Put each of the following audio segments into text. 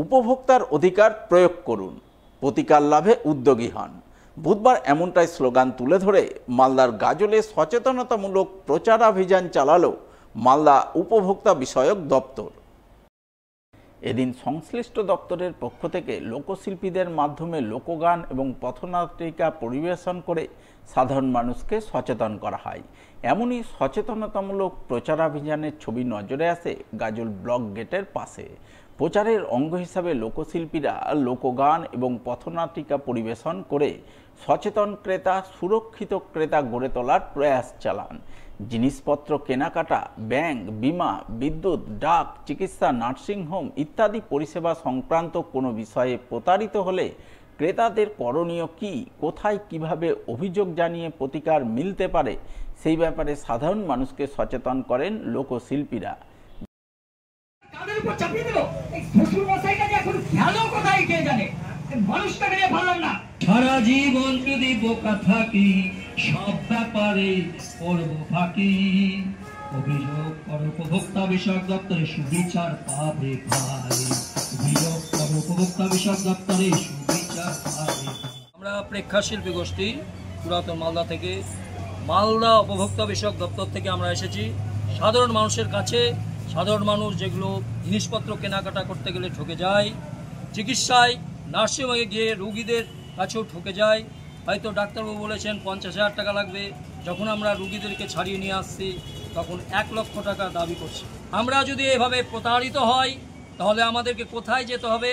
উপভোক্তার অধিকার প্রয়োগ করুন, প্রতিকার লাভে উদ্যোগী হন। বুধবার এমনটাই স্লোগান তুলে ধরে মালদার গাজলে সচেতনতামূলক প্রচারাভিযান চালালো মালদা উপভোক্তা বিষয়ক দপ্তর। এদিন সংশ্লিষ্ট দপ্তরের পক্ষ থেকে লোকশিল্পীদের মাধ্যমে লোকগান এবং পথনাটিকা পরিবেশন করে সাধারণ মানুষকে সচেতন করা হয়। এমনই সচেতনতামূলক প্রচারাভিযানের ছবি নজরে আসে গাজল ব্লক গেটের পাশে। প্রচারের অঙ্গ হিসাবে লোকশিল্পীরা লোকগান এবং পথনাটিকা পরিবেশন করে সচেতন ক্রেতা, সুরক্ষিত ক্রেতা গড়ে তোলার প্রয়াস চালান। জিনিসপত্র কেনাকাটা, ব্যাংক, বিমা, বিদ্যুৎ, ডাক, চিকিৎসা, নার্সিংহোম ইত্যাদি পরিষেবা সংক্রান্ত কোনো বিষয়ে প্রতারিত হলে ক্রেতাদের করণীয় কি, কোথায় কিভাবে অভিযোগ জানিয়ে প্রতিকার মিলতে পারে, সেই ব্যাপারে সাধারণ মানুষকে সচেতন করেন লোকশিল্পীরা। সারা জীবন যদি বোকা থাকি, সব ব্যাপারে করব ফাঁকি। অভিযোগ করো উপভোক্তা বিষয়ক দপ্তরে, সুবিচার পাবে ভাই। অভিযোগ করো উপভোক্তা বিষয়ক দপ্তরে, সুবিচার পাবে। আমরা প্রেক্ষাশিল্পী গোষ্ঠী পুরাতন মালদা থেকে, মালদা উপভোক্তা বিষয়ক দপ্তর থেকে আমরা এসেছি সাধারণ মানুষের কাছে। সাধারণ মানুষ যেগুলো জিনিসপত্র কেনাকাটা করতে গেলে ঠকে যায়, চিকিৎসায় নার্সিংহোমে গিয়ে রুগীদের কাছেও ঠকে যায়। হয়তো ডাক্তারবাবু বলেছেন 50,000 টাকা লাগবে, যখন আমরা রুগীদেরকে ছাড়িয়ে নিয়ে আসছি তখন 1 লক্ষ টাকা দাবি করছি। আমরা যদি এভাবে প্রতারিত হই তাহলে আমাদেরকে কোথায় যেতে হবে?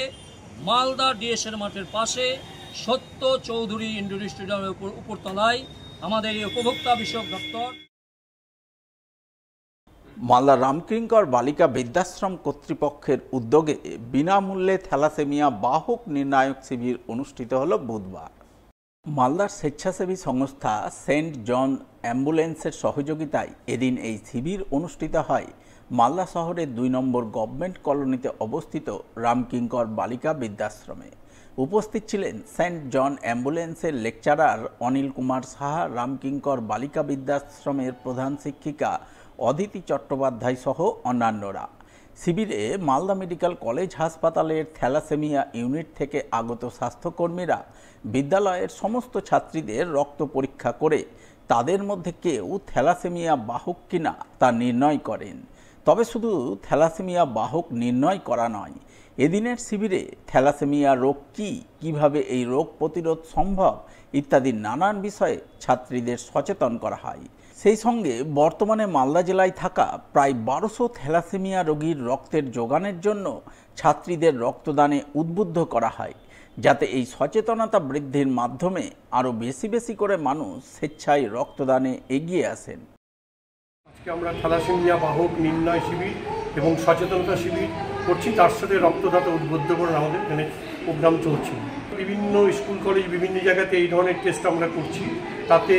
মালদা ডিএসএর মাঠের পাশে সত্য চৌধুরী ইনডোর স্টেডিয়ামের উপরতলায় আমাদের এই উপভোক্তা বিষয়ক দপ্তর। মালদা রামকিঙ্কর বালিকা বৃদ্ধাশ্রম কর্তৃপক্ষের উদ্যোগে বিনামূল্যে থ্যালাসেমিয়া বাহক নির্ণায়ক শিবির অনুষ্ঠিত হল বুধবার। মালদার স্বেচ্ছাসেবী সংস্থা সেন্ট জন অ্যাম্বুলেন্সের সহযোগিতায় এদিন এই শিবির অনুষ্ঠিত হয় মালদা শহরের 2 নম্বর গভর্নমেন্ট কলোনিতে অবস্থিত রামকিঙ্কর বালিকা বৃদ্ধাশ্রমে। উপস্থিত ছিলেন সেন্ট জন অ্যাম্বুলেন্সের লেকচারার অনিল কুমার সাহা, রামকিঙ্কর বালিকা বৃদ্ধাশ্রমের প্রধান শিক্ষিকা অদিতি চট্টোপাধ্যায় সহ অন্যান্যরা। শিবিরে মালদা মেডিকেল কলেজ হাসপাতালের থ্যালাসেমিয়া ইউনিট থেকে আগত স্বাস্থ্যকর্মীরা বিদ্যালয়ের সমস্ত ছাত্রীদের রক্ত পরীক্ষা করে তাদের মধ্যে কেউ থ্যালাসেমিয়া বাহক কিনা তা নির্ণয় করেন। তবে শুধু থ্যালাসেমিয়া বাহক নির্ণয় করা নয়, এদিনের শিবিরে থ্যালাসেমিয়া রোগ কী, কীভাবে এই রোগ প্রতিরোধ সম্ভব ইত্যাদি নানান বিষয়ে ছাত্রীদের সচেতন করা হয়। সেই সঙ্গে বর্তমানে মালদা জেলায় থাকা প্রায় 1200 থ্যালাসেমিয়া রোগীর রক্তের যোগানের জন্য ছাত্রীদের রক্তদানে উদ্বুদ্ধ করা হয়, যাতে এই সচেতনতা বৃদ্ধির মাধ্যমে আরও বেশি বেশি করে মানুষ স্বেচ্ছায় রক্তদানে এগিয়ে আসেন। আজকে আমরা থ্যালাসেমিয়া বাহক নির্ণয় শিবির এবং সচেতনতা শিবির করছি, তার সাথে রক্তদাতা উদ্বুদ্ধ করে আমাদের এখানে প্রোগ্রাম চলছে। বিভিন্ন স্কুল কলেজ বিভিন্ন জায়গাতে এই ধরনের টেস্ট আমরা করছি, তাতে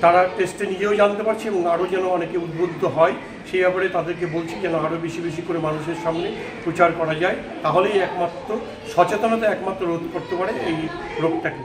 তারা টেস্টে নিজেও জানতে পারছে এবং আরও যেন অনেকে উদ্বুদ্ধ হয় সেই ব্যাপারে তাদেরকে বলছি যেন আরও বেশি বেশি করে মানুষের সামনে প্রচার করা যায়, তাহলেই একমাত্র সচেতনতা একমাত্র রোধ করতে পারে এই রোগটাকে।